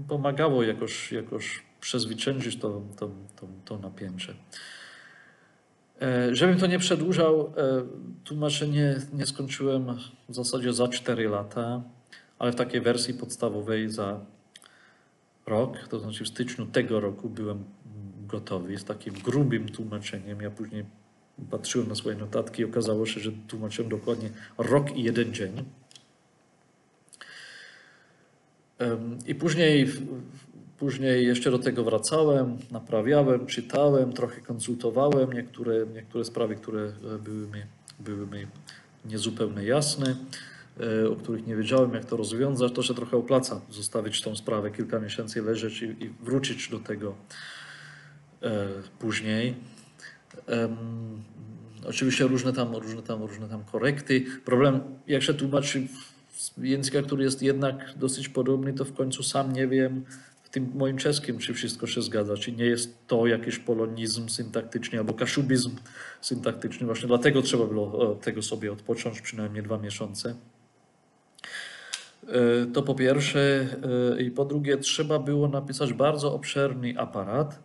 pomagało jakoś przezwyciężyć to napięcie. Żebym to nie przedłużał, tłumaczenie nie skończyłem w zasadzie za 4 lata, ale w takiej wersji podstawowej za rok, to znaczy w styczniu tego roku byłem gotowy z takim grubym tłumaczeniem. Ja później patrzyłem na swoje notatki i okazało się, że tłumaczyłem dokładnie rok i 1 dzień. I później jeszcze do tego wracałem, naprawiałem, czytałem, trochę konsultowałem niektóre sprawy, które były mi niezupełnie jasne, o których nie wiedziałem, jak to rozwiązać. To się trochę opłaca zostawić tą sprawę kilka miesięcy leżeć i wrócić do tego później. Oczywiście różne tam korekty. Problem, jak się tłumaczy z języka, który jest jednak dosyć podobny, to w końcu sam nie wiem w tym moim czeskim, czy wszystko się zgadza, czy nie jest to jakiś polonizm syntaktyczny albo kaszubizm syntaktyczny. Właśnie dlatego trzeba było tego sobie odpocząć przynajmniej 2 miesiące. To po pierwsze. I po drugie trzeba było napisać bardzo obszerny aparat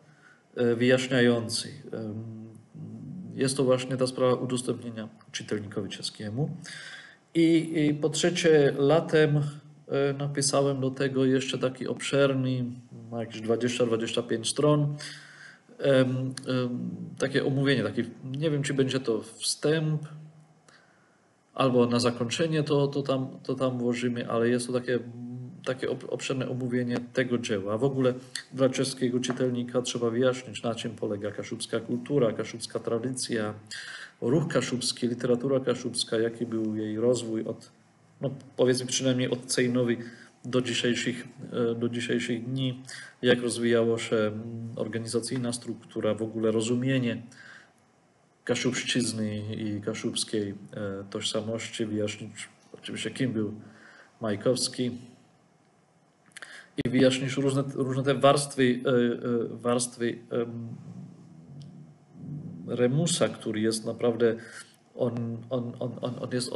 wyjaśniający. Jest to właśnie ta sprawa udostępnienia czytelnikowi czeskiemu. I po trzecie, latem napisałem do tego jeszcze taki obszerny, ma jakieś 20-25 stron, takie omówienie, nie wiem, czy będzie to wstęp, albo na zakończenie to tam włożymy, ale jest to takie obszerne omówienie tego dzieła. W ogóle dla czeskiego czytelnika trzeba wyjaśnić, na czym polega kaszubska kultura, kaszubska tradycja, ruch kaszubski, literatura kaszubska, jaki był jej rozwój powiedzmy przynajmniej od Cejnowi do dzisiejszych dni, jak rozwijała się organizacyjna struktura, w ogóle rozumienie kaszubszczyzny i kaszubskiej tożsamości, wyjaśnić oczywiście, kim był Majkowski i wyjaśnić różne te warstwy Remusa, który jest naprawdę, on jest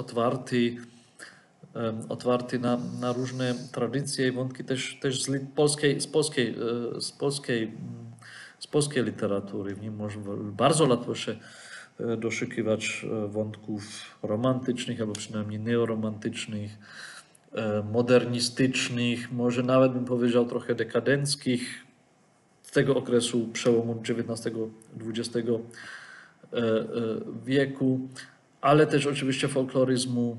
otwarty na różne tradycje i wątki też z polskiej literatury. W nim można bardzo łatwo się doszukiwać wątków romantycznych, albo przynajmniej neoromantycznych, modernistycznych, może nawet bym powiedział trochę dekadenckich, z tego okresu przełomu XIX-XX wieku, ale też oczywiście folkloryzmu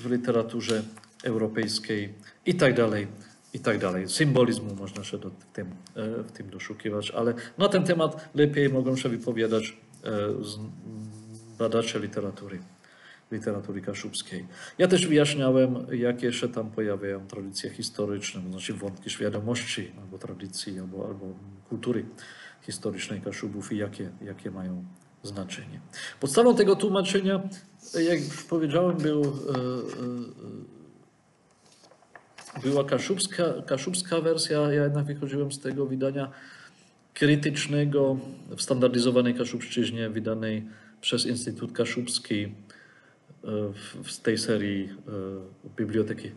w literaturze europejskiej i tak dalej, i tak dalej. Symbolizmu można się w tym doszukiwać, ale na ten temat lepiej mogą się wypowiadać badacze literatury kaszubskiej. Ja też wyjaśniałem, jakie się tam pojawiają tradycje historyczne, to znaczy wątki świadomości albo tradycji, albo kultury historycznej Kaszubów i jakie mają znaczenie. Podstawą tego tłumaczenia, jak już powiedziałem, była kaszubska wersja. Ja jednak wychodziłem z tego wydania krytycznego w standaryzowanej kaszubszczyźnie, wydanej przez Instytut Kaszubski z tej serii Biblioteki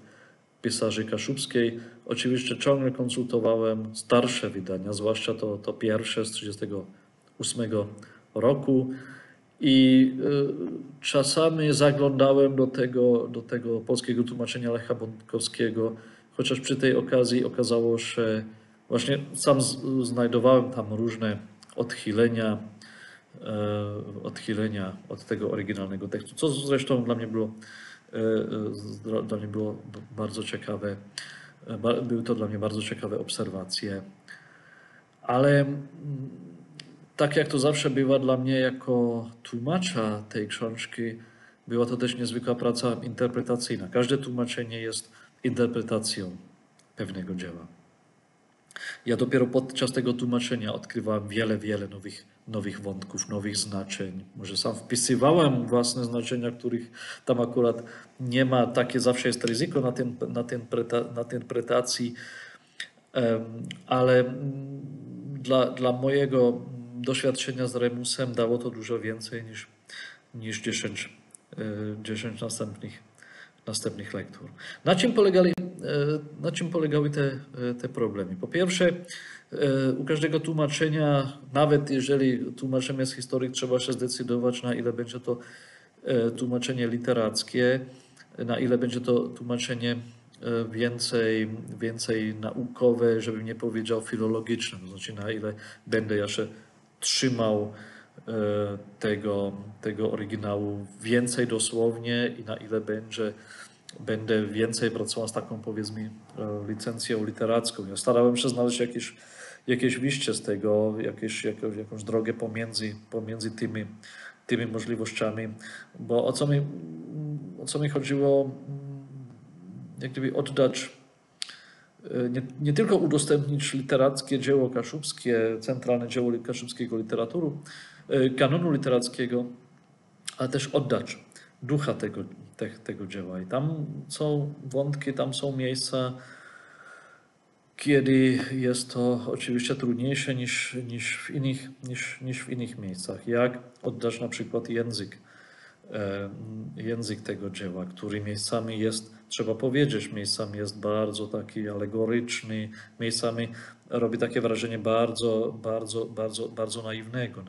Pisarzy Kaszubskiej. Oczywiście ciągle konsultowałem starsze wydania, zwłaszcza to pierwsze z 1938 roku i czasami zaglądałem do tego polskiego tłumaczenia Lecha Bątkowskiego, chociaż przy tej okazji okazało się, właśnie sam znajdowałem tam różne odchylenia od tego oryginalnego tekstu, co zresztą dla mnie było bardzo ciekawe. Były to dla mnie bardzo ciekawe obserwacje, ale tak jak to zawsze bywa dla mnie jako tłumacza tej książki, była to też niezwykła praca interpretacyjna. Każde tłumaczenie jest interpretacją pewnego dzieła. Ja dopiero podczas tego tłumaczenia odkrywałem wiele nowych wątków, nowych znaczeń. Może sam wpisywałem własne znaczenia, których tam akurat nie ma. Takie zawsze jest ryzyko na interpretacji, ale dla mojego doświadczenia z Remusem dało to dużo więcej niż 10 następnych lektur. Na czym polegały te problemy? Po pierwsze, u każdego tłumaczenia, nawet jeżeli tłumaczem jest historyk, trzeba się zdecydować, na ile będzie to tłumaczenie literackie, na ile będzie to tłumaczenie więcej naukowe, żebym nie powiedział filologiczne, to znaczy na ile będę ja się trzymał tego oryginału więcej dosłownie i na ile będę więcej pracował z taką, powiedzmy, licencją literacką. Ja starałem się znaleźć jakieś wyjście z tego, jakąś drogę pomiędzy tymi możliwościami, bo o co mi chodziło, jak gdyby oddać, nie tylko udostępnić literackie dzieło kaszubskie, centralne dzieło kaszubskiego kanonu literackiego, ale też oddać ducha tego dzieła. I tam są wątki, tam są miejsca, kiedy jest to oczywiście trudniejsze niż w innych miejscach. Jak oddać na przykład język tego dzieła, który miejscami jest, trzeba powiedzieć, miejscami jest bardzo taki alegoryczny, miejscami robi takie wrażenie bardzo naiwnego.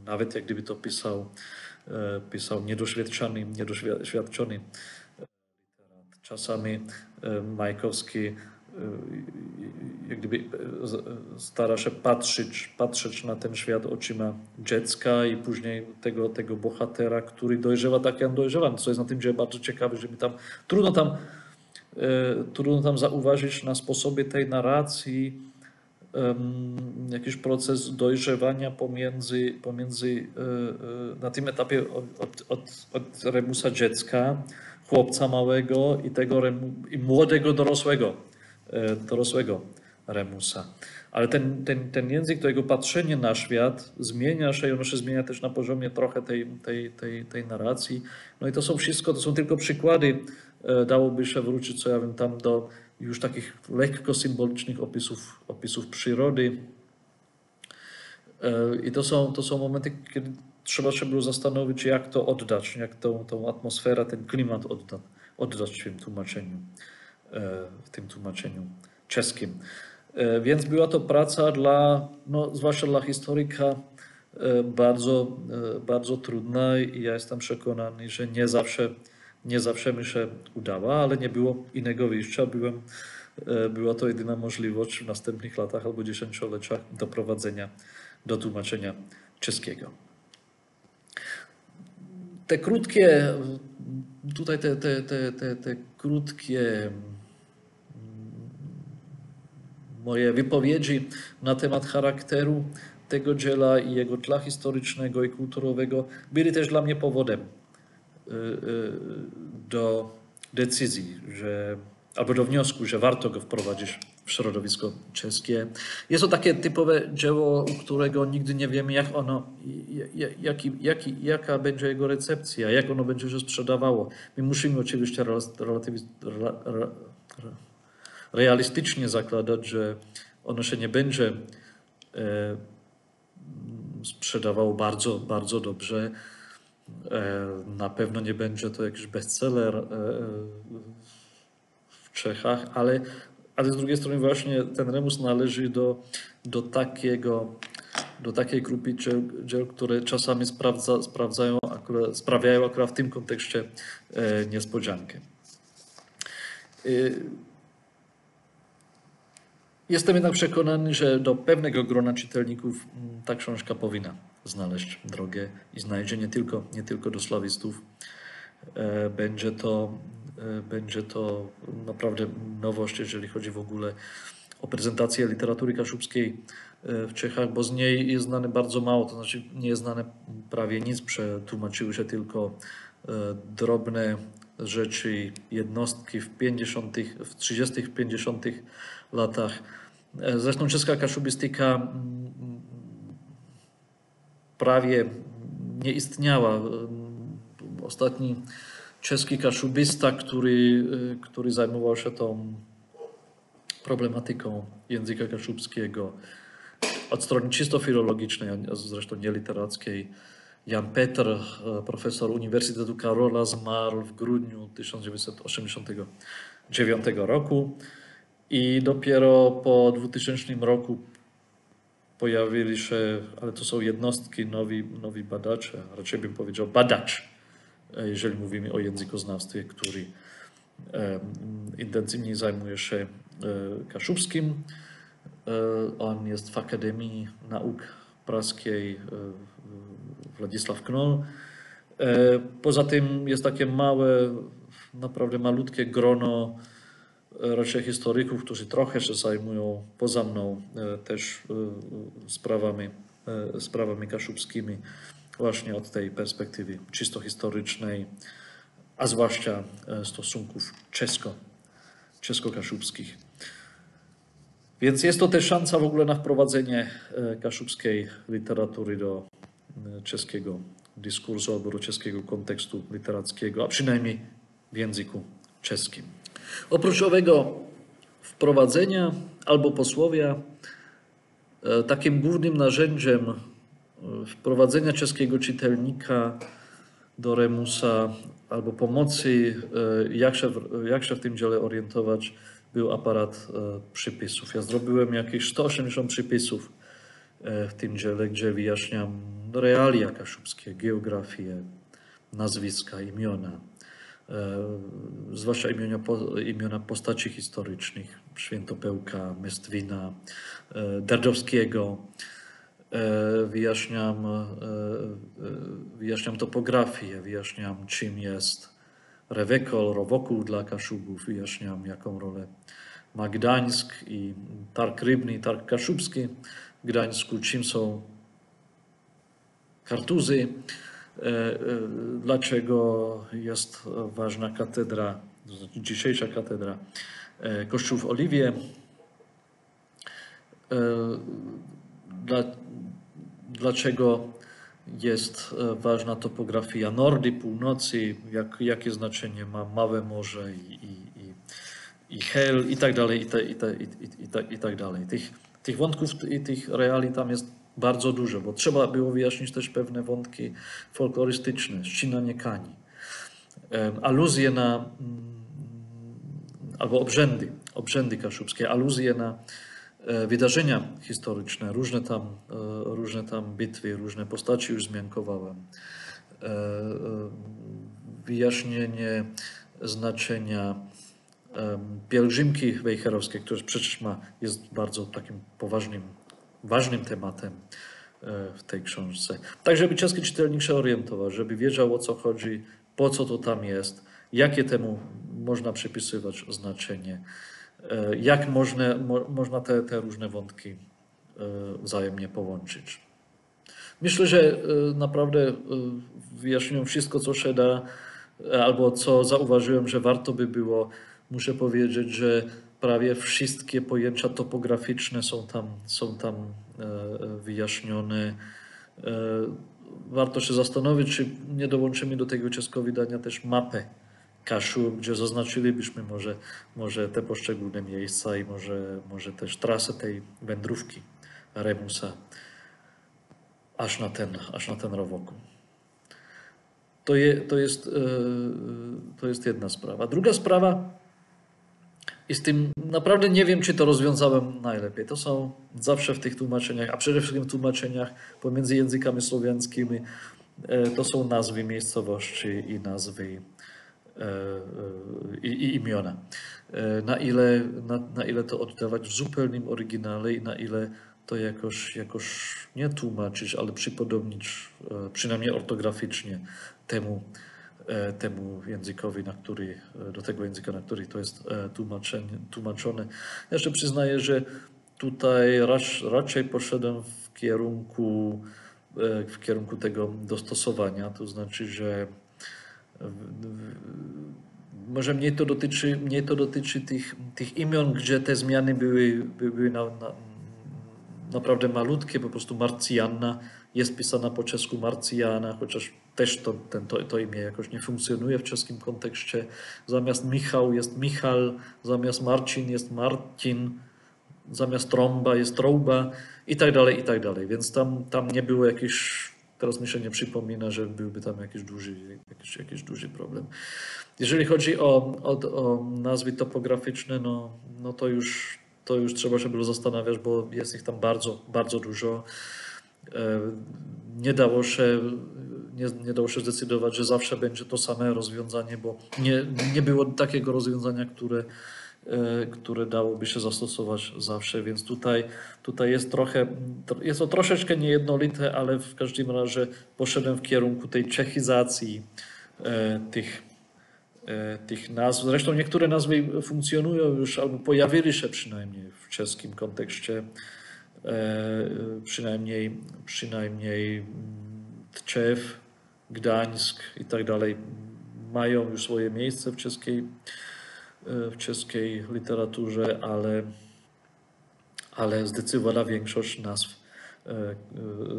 Nawet jak gdyby to pisał niedoświadczony literat. Czasami Majkowski jak gdyby stara się patrzeć na ten świat oczyma dziecka i później tego bohatera, który dojrzewa tak, jak on dojrzewa. Co jest na tym dziele bardzo ciekawe, że trudno tam zauważyć na sposobie tej narracji jakiś proces dojrzewania pomiędzy na tym etapie od Remusa dziecka, chłopca małego i młodego dorosłego Remusa. Ale ten język, to jego patrzenie na świat zmienia się i ono się zmienia też na poziomie trochę tej narracji. No i to są wszystko, to są tylko przykłady. Dałoby się wrócić, co ja wiem, tam do już takich lekko symbolicznych opisów przyrody. I to są momenty, kiedy trzeba się było zastanowić, jak to oddać, jak tą atmosferę, ten klimat oddać w tym tłumaczeniu czeskim. Więc była to praca no, zwłaszcza dla historyka, bardzo trudna i ja jestem przekonany, że nie zawsze mi się udała, ale nie było innego wyjścia. Była to jedyna możliwość w następnych latach albo dziesięcioleciach doprowadzenia do tłumaczenia czeskiego. Te krótkie, tutaj te krótkie moje wypowiedzi na temat charakteru tego dzieła i jego tła historycznego i kulturowego były też dla mnie powodem do decyzji, albo do wniosku, że warto go wprowadzić w środowisko czeskie. Jest to takie typowe dzieło, u którego nigdy nie wiemy, jaka będzie jego recepcja, jak ono będzie się sprzedawało. My musimy oczywiście realistycznie zakładać, że ono się nie będzie sprzedawało bardzo dobrze. Na pewno nie będzie to jakiś bestseller w Czechach, ale z drugiej strony właśnie ten Remus należy do takiej grupy dzieł, które czasami sprawiają akurat w tym kontekście niespodziankę. Jestem jednak przekonany, że do pewnego grona czytelników ta książka powinna znaleźć drogę i znajdzie nie tylko do slawistów. Będzie to naprawdę nowość, jeżeli chodzi w ogóle o prezentację literatury kaszubskiej w Czechach, bo z niej jest znane bardzo mało, to znaczy nie jest znane prawie nic, przetłumaczyły się tylko drobne rzeczy, jednostki w 30., 50. latach. Zresztą czeska kaszubistyka prawie nie istniała. Ostatni czeski kaszubista, który zajmował się tą problematyką języka kaszubskiego od strony czysto filologicznej, a zresztą nie literackiej, Jan Petr, profesor Uniwersytetu Karola, zmarł w grudniu 1989 roku i dopiero po 2000 roku pojawili się, ale to są jednostki, nowi badacze, a raczej bym powiedział badacz, jeżeli mówimy o językoznawstwie, który intensywnie zajmuje się kaszubskim. On jest w Akademii Nauk Praskiej Władysław Knoll. Poza tym jest takie małe, naprawdę malutkie grono raczej historyków, którzy trochę się zajmują poza mną też sprawami kaszubskimi właśnie od tej perspektywy czysto historycznej, a zwłaszcza stosunków czesko-kaszubskich. Więc jest to też szansa w ogóle na wprowadzenie kaszubskiej literatury do czeskiego dyskursu albo do czeskiego kontekstu literackiego, a przynajmniej w języku czeskim. Oprócz owego wprowadzenia albo posłowia, takim głównym narzędziem wprowadzenia czeskiego czytelnika do Remusa albo pomocy, jak się w tym dziele orientować, był aparat przypisów. Ja zrobiłem jakieś 180 przypisów w tym dziele, gdzie wyjaśniam realia kaszubskie, geografię, nazwiska, imiona, zwłaszcza imiona postaci historycznych, Świętopełka, Mestwina, Dardowskiego. Wyjaśniam topografię, wyjaśniam, czym jest Rewekol, Rowokół dla Kaszubów, wyjaśniam, jaką rolę ma Gdańsk i Targ Rybny i Targ Kaszubski w Gdańsku, czym są Kartuzy, dlaczego jest ważna katedra, to znaczy dzisiejsza katedra, Kościół w Oliwie, dla, dlaczego jest ważna topografia Nordy, północy, jakie znaczenie ma Małe Morze i Hel i tak dalej, i tak dalej. Tych wątków i tych reali tam jest bardzo dużo, bo trzeba było wyjaśnić też pewne wątki folklorystyczne, ścinanie kani, aluzje na, albo obrzędy kaszubskie, aluzje na wydarzenia historyczne, różne tam bitwy, różne postaci już zmiankowałem. Wyjaśnienie znaczenia pielgrzymki wejherowskiej, która przecież jest bardzo takim ważnym tematem w tej książce. Tak, żeby czeski czytelnik się orientował, żeby wiedział, o co chodzi, po co to tam jest, jakie temu można przypisywać znaczenie, jak można te różne wątki wzajemnie połączyć. Myślę, że naprawdę wyjaśniłem wszystko, co się da, albo co zauważyłem, że warto by było. Muszę powiedzieć, że prawie wszystkie pojęcia topograficzne są tam wyjaśnione. Warto się zastanowić, czy nie dołączymy do tego czeskiego wydania też mapę Kaszub, gdzie zaznaczylibyśmy może te poszczególne miejsca i może też trasę tej wędrówki Remusa aż na ten Rowoku. To jest jedna sprawa. Druga sprawa, i z tym naprawdę nie wiem, czy to rozwiązałem najlepiej. To są zawsze w tych tłumaczeniach, a przede wszystkim w tłumaczeniach pomiędzy językami słowiańskimi, to są nazwy miejscowości i nazwy i imiona. Na ile to oddawać w zupełnym oryginale i na ile to jakoś nie tłumaczyć, ale przypodobnić, przynajmniej ortograficznie temu językowi, do tego języka, na który to jest tłumaczone. Ja jeszcze przyznaję, że tutaj raczej poszedłem w kierunku tego dostosowania, to znaczy, że może mniej to dotyczy tych imion, gdzie te zmiany były naprawdę malutkie, po prostu Marcjanna jest pisana po czesku Marcjana, chociaż też to imię jakoś nie funkcjonuje w czeskim kontekście. Zamiast Michał jest Michal, zamiast Marcin jest Marcin, zamiast trąba jest trąba i tak dalej, i tak dalej. Więc tam nie było jakiś, teraz mi się nie przypomina, że byłby tam jakiś duży problem. Jeżeli chodzi o nazwy topograficzne, no to już trzeba się było zastanawiać, bo jest ich tam bardzo, bardzo dużo. Nie dało się zdecydować, że zawsze będzie to same rozwiązanie, bo nie było takiego rozwiązania, które dałoby się zastosować zawsze, więc tutaj jest to troszeczkę niejednolite, ale w każdym razie poszedłem w kierunku tej czechizacji tych nazw. Zresztą niektóre nazwy funkcjonują już, albo pojawiły się przynajmniej w czeskim kontekście. Przynajmniej Tczew, Gdańsk i tak dalej mają już swoje miejsce w czeskiej literaturze, ale zdecydowana większość nazw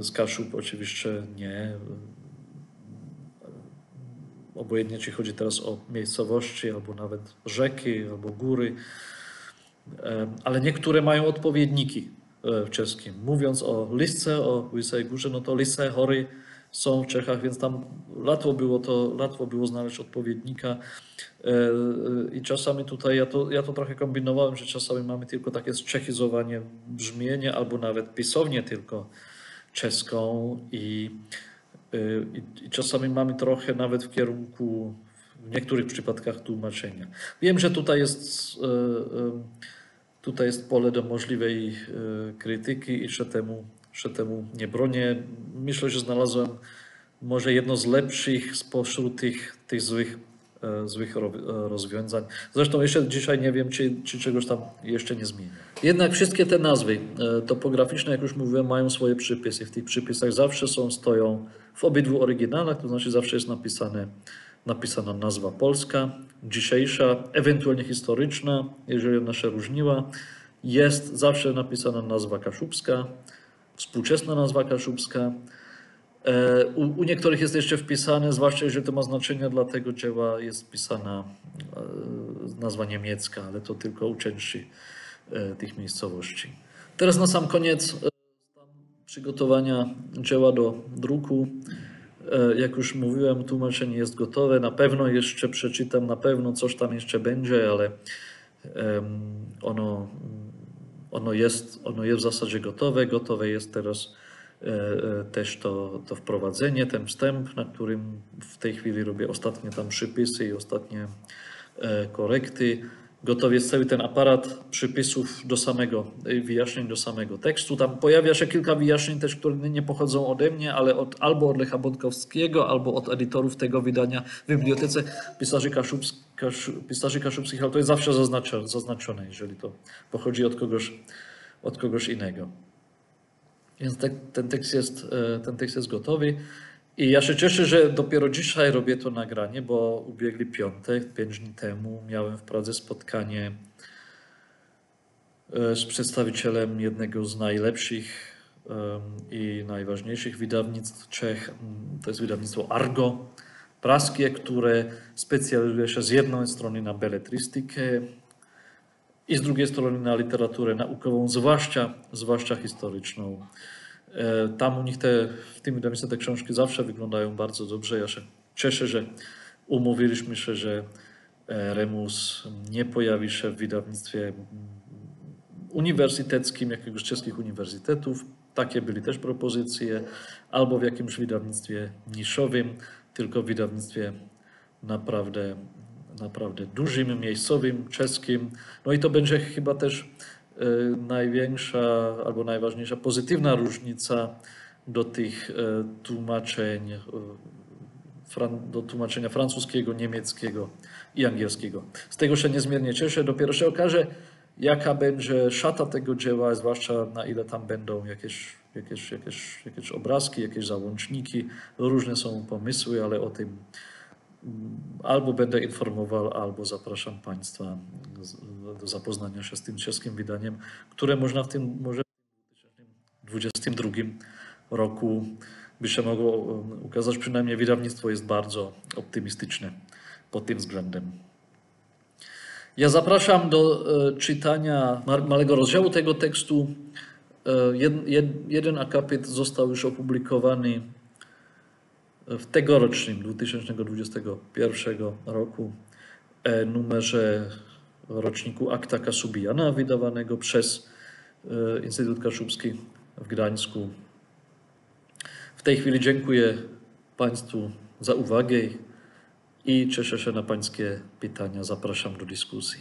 z Kaszub oczywiście nie. Obojętnie czy chodzi teraz o miejscowości, albo nawet rzeki, albo góry, ale niektóre mają odpowiedniki w czeskim. Mówiąc o Lisce, o Łysej Górze, no to Lisse hory są w Czechach, więc tam łatwo było znaleźć odpowiednika. I czasami tutaj, ja to trochę kombinowałem, że czasami mamy tylko takie zczechizowanie brzmienie, albo nawet pisownię tylko czeską i czasami mamy trochę nawet w kierunku, w niektórych przypadkach, tłumaczenia. Wiem, że tutaj jest pole do możliwej krytyki i się temu nie bronię. Myślę, że znalazłem może jedno z lepszych spośród tych złych rozwiązań. Zresztą jeszcze dzisiaj nie wiem, czy czegoś tam jeszcze nie zmienię. Jednak wszystkie te nazwy topograficzne, jak już mówiłem, mają swoje przypisy. W tych przypisach zawsze stoją w obydwu oryginałach, to znaczy zawsze jest napisana nazwa polska, dzisiejsza, ewentualnie historyczna, jeżeli ona się różniła, jest zawsze napisana nazwa kaszubska, współczesna nazwa kaszubska. U niektórych jest jeszcze wpisane, zwłaszcza jeżeli to ma znaczenie dla tego dzieła, jest wpisana nazwa niemiecka, ale to tylko u części tych miejscowości. Teraz na sam koniec przygotowania dzieła do druku. Jak już mówiłem, tłumaczenie jest gotowe. Na pewno jeszcze przeczytam, na pewno coś tam jeszcze będzie, ale ono jest w zasadzie gotowe. Gotowe jest teraz też to wprowadzenie, ten wstęp, na którym w tej chwili robię ostatnie tam przypisy i ostatnie korekty. Gotowy jest cały ten aparat przypisów do samego, wyjaśnień do samego tekstu. Tam pojawia się kilka wyjaśnień też, które nie pochodzą ode mnie, ale albo od Lecha Bątkowskiego, albo od edytorów tego wydania w Bibliotece Pisarzy Kaszubskich, ale to jest zawsze zaznaczone, jeżeli to pochodzi od kogoś innego. Więc ten tekst jest gotowy. I ja się cieszę, że dopiero dzisiaj robię to nagranie, bo ubiegły piątek, 5 dni temu, miałem w Pradze spotkanie z przedstawicielem jednego z najlepszych i najważniejszych wydawnictw Czech. To jest wydawnictwo Argo praskie, które specjalizuje się z jednej strony na beletrystykę i z drugiej strony na literaturę naukową, zwłaszcza historyczną. Tam u nich w tym wydawnictwie te książki zawsze wyglądają bardzo dobrze. Ja się cieszę, że umówiliśmy się, że Remus nie pojawi się w wydawnictwie uniwersyteckim jakiegoś czeskich uniwersytetów. Takie były też propozycje. Albo w jakimś wydawnictwie niszowym, tylko w wydawnictwie naprawdę dużym, miejscowym, czeskim. No i to będzie chyba też największa albo najważniejsza pozytywna różnica do tych tłumaczeń, do tłumaczenia francuskiego, niemieckiego i angielskiego. Z tego się niezmiernie cieszę. Dopiero się okaże, jaka będzie szata tego dzieła, zwłaszcza na ile tam będą jakieś obrazki, jakieś załączniki. Różne są pomysły, ale o tym albo będę informował, albo zapraszam Państwa do zapoznania się z tym czeskim wydaniem, które może w 2022 roku by się mogło ukazać. Przynajmniej wydawnictwo jest bardzo optymistyczne pod tym względem. Ja zapraszam do czytania małego rozdziału tego tekstu. Jeden akapit został już opublikowany w tegorocznym 2021 roku numerze roczniku Akta Kasubijana, wydawanego przez Instytut Kaszubski w Gdańsku. W tej chwili dziękuję Państwu za uwagę i cieszę się na Pańskie pytania. Zapraszam do dyskusji.